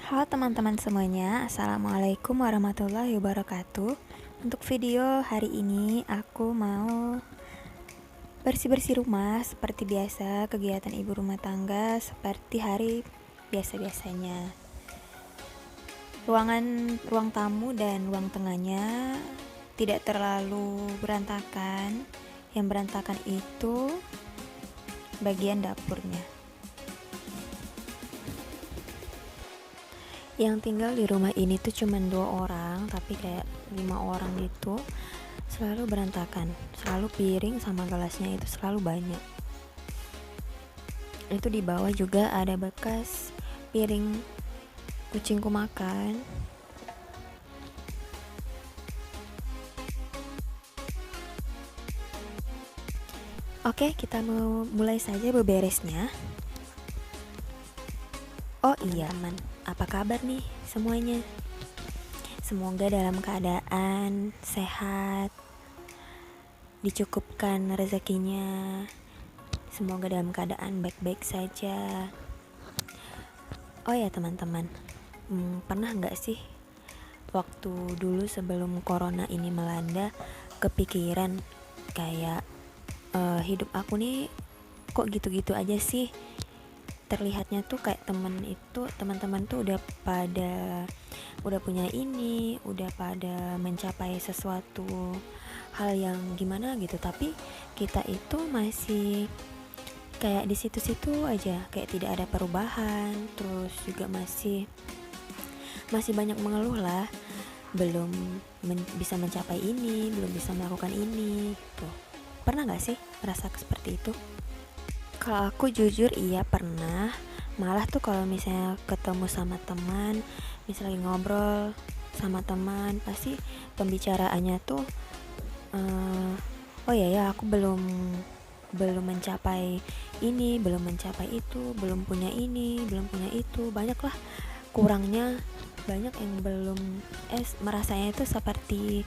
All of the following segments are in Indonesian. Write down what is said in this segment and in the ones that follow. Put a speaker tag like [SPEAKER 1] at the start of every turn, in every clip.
[SPEAKER 1] Halo teman-teman semuanya, Assalamualaikum warahmatullahi wabarakatuh. Untuk video hari ini aku mau bersih-bersih rumah seperti biasa, kegiatan ibu rumah tangga seperti hari biasa-biasanya. Ruang tamu dan ruang tengahnya tidak terlalu berantakan. Yang berantakan itu bagian dapurnya. Yang tinggal di rumah ini tuh cuma 2 orang, tapi kayak 5 orang gitu. Selalu berantakan, selalu piring sama gelasnya itu selalu banyak. Itu di bawah juga ada bekas piring kucingku makan. Oke, kita mau mulai saja beberesnya. Oh iya, teman, apa kabar nih semuanya? Semoga dalam keadaan sehat, dicukupkan rezekinya. Semoga dalam keadaan baik-baik saja. Oh ya teman-teman, pernah gak sih waktu dulu sebelum corona ini melanda kepikiran kayak hidup aku nih kok gitu-gitu aja sih? Terlihatnya tuh kayak teman-teman tuh udah punya ini, udah pada mencapai sesuatu hal yang gimana gitu, tapi kita itu masih kayak di situ-situ aja, kayak tidak ada perubahan. Terus juga masih banyak mengeluh lah, belum bisa mencapai ini, belum bisa melakukan ini gitu. Pernah gak sih merasa seperti itu? Kalau aku jujur iya pernah. Malah tuh kalau misalnya ketemu sama teman, misalnya lagi ngobrol sama teman, pasti pembicaraannya tuh oh ya aku belum mencapai ini, belum mencapai itu, belum punya ini, belum punya itu. Banyak lah kurangnya, banyak yang belum merasanya itu seperti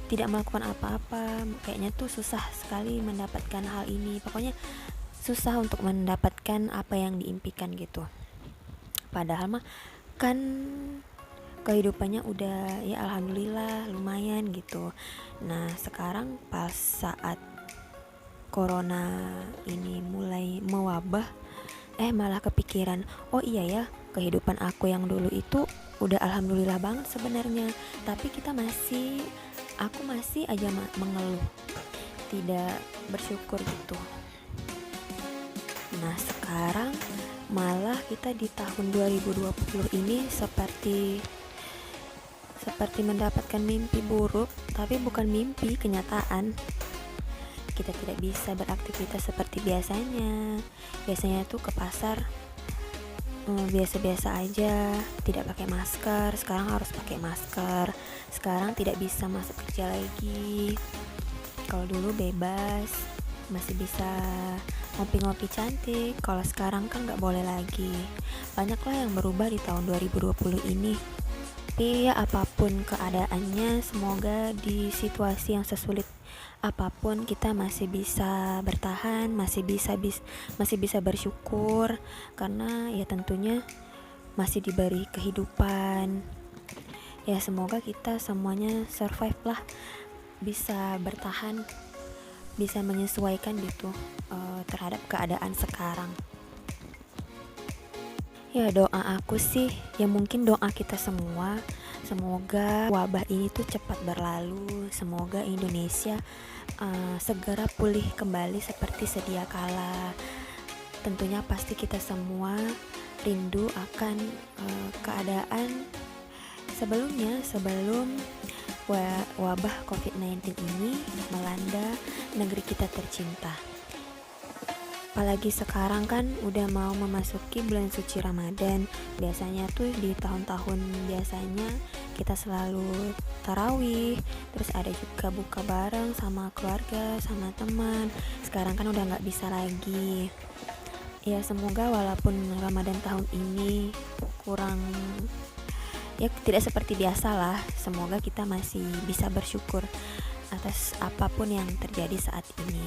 [SPEAKER 1] tidak melakukan apa-apa, kayaknya tuh susah sekali mendapatkan hal ini. Pokoknya susah untuk mendapatkan apa yang diimpikan gitu. Padahal mah kan kehidupannya udah ya alhamdulillah lumayan gitu. Nah sekarang pas saat corona ini mulai mewabah, malah kepikiran, oh iya ya, kehidupan aku yang dulu itu udah alhamdulillah banget sebenarnya, tapi aku masih aja mengeluh, tidak bersyukur gitu. Nah sekarang malah kita di tahun 2020 ini seperti mendapatkan mimpi buruk, tapi bukan mimpi, kenyataan. Kita tidak bisa beraktivitas seperti biasanya. Biasanya tuh ke pasar biasa-biasa aja, tidak pakai masker. Sekarang harus pakai masker. Sekarang tidak bisa masuk kerja lagi. Kalau dulu bebas, masih bisa ngopi-ngopi cantik. Kalau sekarang kan gak boleh lagi. Banyaklah yang berubah di tahun 2020 ini. Tapi ya apapun keadaannya, semoga di situasi yang sesulit apapun kita masih bisa bertahan, masih bisa bersyukur, karena ya tentunya masih diberi kehidupan. Ya semoga kita semuanya survive lah, bisa bertahan, bisa menyesuaikan gitu terhadap keadaan sekarang. Ya doa aku sih, ya mungkin doa kita semua, semoga wabah ini tuh cepat berlalu. Semoga Indonesia segera pulih kembali seperti sedia kala. Tentunya pasti kita semua rindu akan keadaan sebelumnya, sebelum wabah COVID-19 ini melanda negeri kita tercinta. Apalagi sekarang kan udah mau memasuki bulan suci Ramadan. Biasanya tuh di tahun-tahun biasanya kita selalu tarawih, terus ada juga buka bareng sama keluarga, sama teman. Sekarang kan udah gak bisa lagi. Ya semoga walaupun Ramadan tahun ini kurang, ya tidak seperti biasa lah, semoga kita masih bisa bersyukur atas apapun yang terjadi saat ini.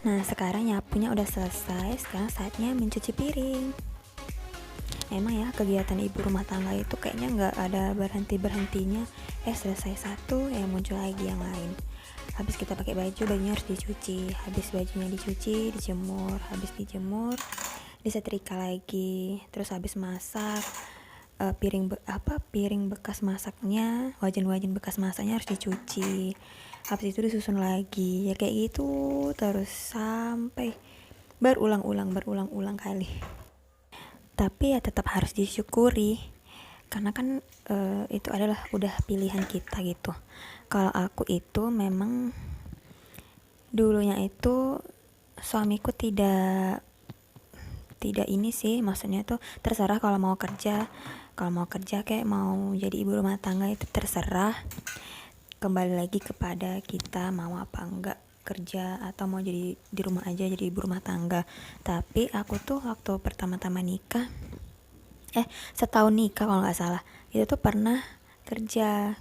[SPEAKER 1] Nah sekarang nyapunya udah selesai, sekarang saatnya mencuci piring. Emang ya kegiatan ibu rumah tangga itu kayaknya nggak ada berhentinya. Selesai satu ya muncul lagi yang lain. Habis kita pakai baju, bajunya harus dicuci. Habis bajunya dicuci, dijemur. Habis dijemur, disetrika lagi. Terus habis masak, piring bekas masaknya, wajan bekas masaknya harus dicuci. Habis itu disusun lagi. Ya kayak gitu terus sampai berulang-ulang kali. Tapi ya tetap harus disyukuri karena kan itu adalah udah pilihan kita gitu. Kalau aku itu memang dulunya itu suamiku tidak ini sih, maksudnya tuh terserah kalau mau kerja kayak mau jadi ibu rumah tangga itu terserah, kembali lagi kepada kita mau apa enggak kerja atau mau jadi di rumah aja jadi ibu rumah tangga. Tapi aku tuh waktu pertama-tama nikah, setahun nikah kalau nggak salah, itu tuh pernah kerja.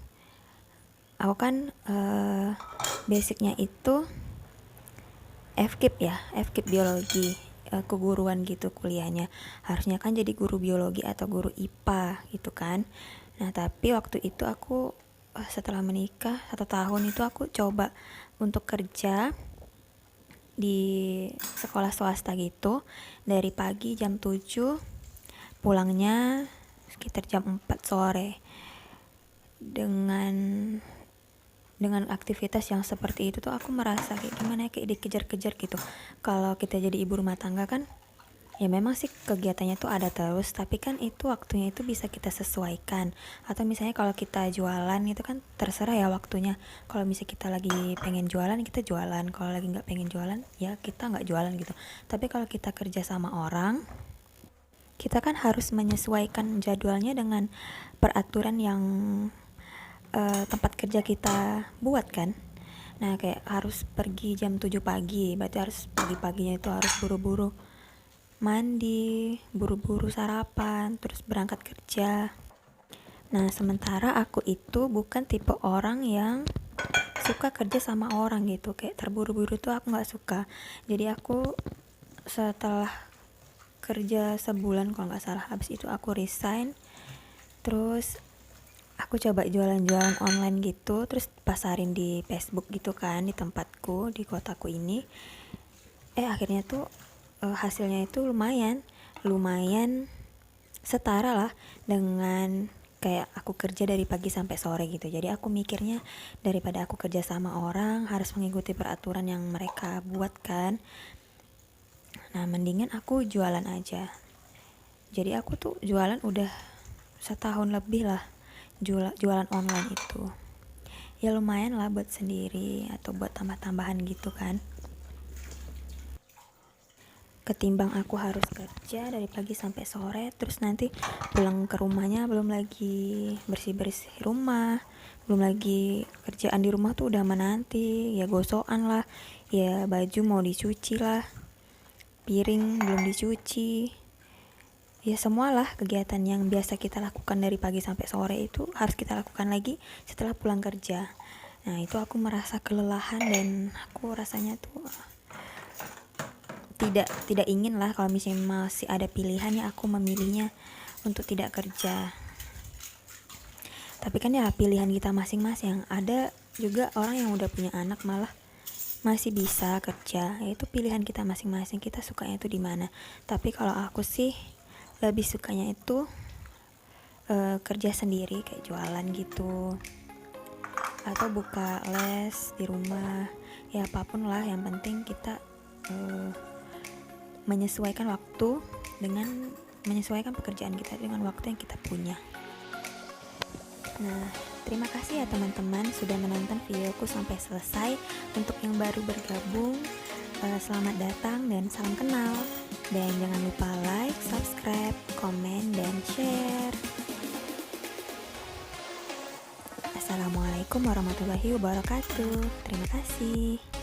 [SPEAKER 1] Aku kan basicnya itu FKIP biologi, keguruan gitu kuliahnya. Harusnya kan jadi guru biologi atau guru IPA gitu kan. Nah tapi waktu itu aku setelah menikah 1 tahun itu aku coba untuk kerja di sekolah swasta gitu, dari pagi jam 7, pulangnya sekitar jam 4 sore. Dengan aktivitas yang seperti itu tuh aku merasa kayak gimana ya, kayak dikejar-kejar gitu. Kalau kita jadi ibu rumah tangga kan ya memang sih kegiatannya tuh ada terus, tapi kan itu waktunya itu bisa kita sesuaikan. Atau misalnya kalau kita jualan itu kan terserah ya waktunya. Kalau misalnya kita lagi pengen jualan, kita jualan. Kalau lagi nggak pengen jualan, ya kita nggak jualan gitu. Tapi kalau kita kerja sama orang, kita kan harus menyesuaikan jadwalnya dengan peraturan yang tempat kerja kita buat kan. Nah kayak harus pergi jam 7 pagi, berarti harus pagi-paginya itu harus buru-buru mandi, buru-buru sarapan, terus berangkat kerja. Nah sementara aku itu bukan tipe orang yang suka kerja sama orang gitu, kayak terburu-buru tuh aku nggak suka. Jadi aku setelah kerja sebulan kalau nggak salah, habis itu aku resign, terus aku coba jualan-jualan online gitu, terus pasarin di Facebook gitu kan, di tempatku, di kotaku ini. Akhirnya tuh hasilnya itu lumayan setara lah dengan kayak aku kerja dari pagi sampai sore gitu. Jadi aku mikirnya daripada aku kerja sama orang harus mengikuti peraturan yang mereka buat kan, nah mendingan aku jualan aja. Jadi aku tuh jualan udah 1 tahun lebih lah, jualan online itu. Ya lumayan lah buat sendiri atau buat tambah-tambahan gitu kan, ketimbang aku harus kerja dari pagi sampai sore, terus nanti pulang ke rumahnya belum lagi bersih-bersih rumah, belum lagi kerjaan di rumah tuh udah menanti, ya gosokan lah, ya baju mau dicuci lah, piring belum dicuci, ya semualah kegiatan yang biasa kita lakukan dari pagi sampai sore itu harus kita lakukan lagi setelah pulang kerja. Nah itu aku merasa kelelahan dan aku rasanya tuh tidak ingin lah kalau misalnya masih ada pilihan ya aku memilihnya untuk tidak kerja. Tapi kan ya pilihan kita masing-masing. Ada juga orang yang udah punya anak malah masih bisa kerja, yaitu pilihan kita masing-masing, kita sukanya itu di mana. Tapi kalau aku sih lebih sukanya itu kerja sendiri, kayak jualan gitu atau buka les di rumah, ya apapun lah, yang penting kita menyesuaikan pekerjaan kita dengan waktu yang kita punya. Nah, terima kasih ya teman-teman sudah menonton videoku sampai selesai. Untuk yang baru bergabung, selamat datang dan salam kenal. Dan jangan lupa like, subscribe, komen, dan share. Assalamualaikum warahmatullahi wabarakatuh. Terima kasih.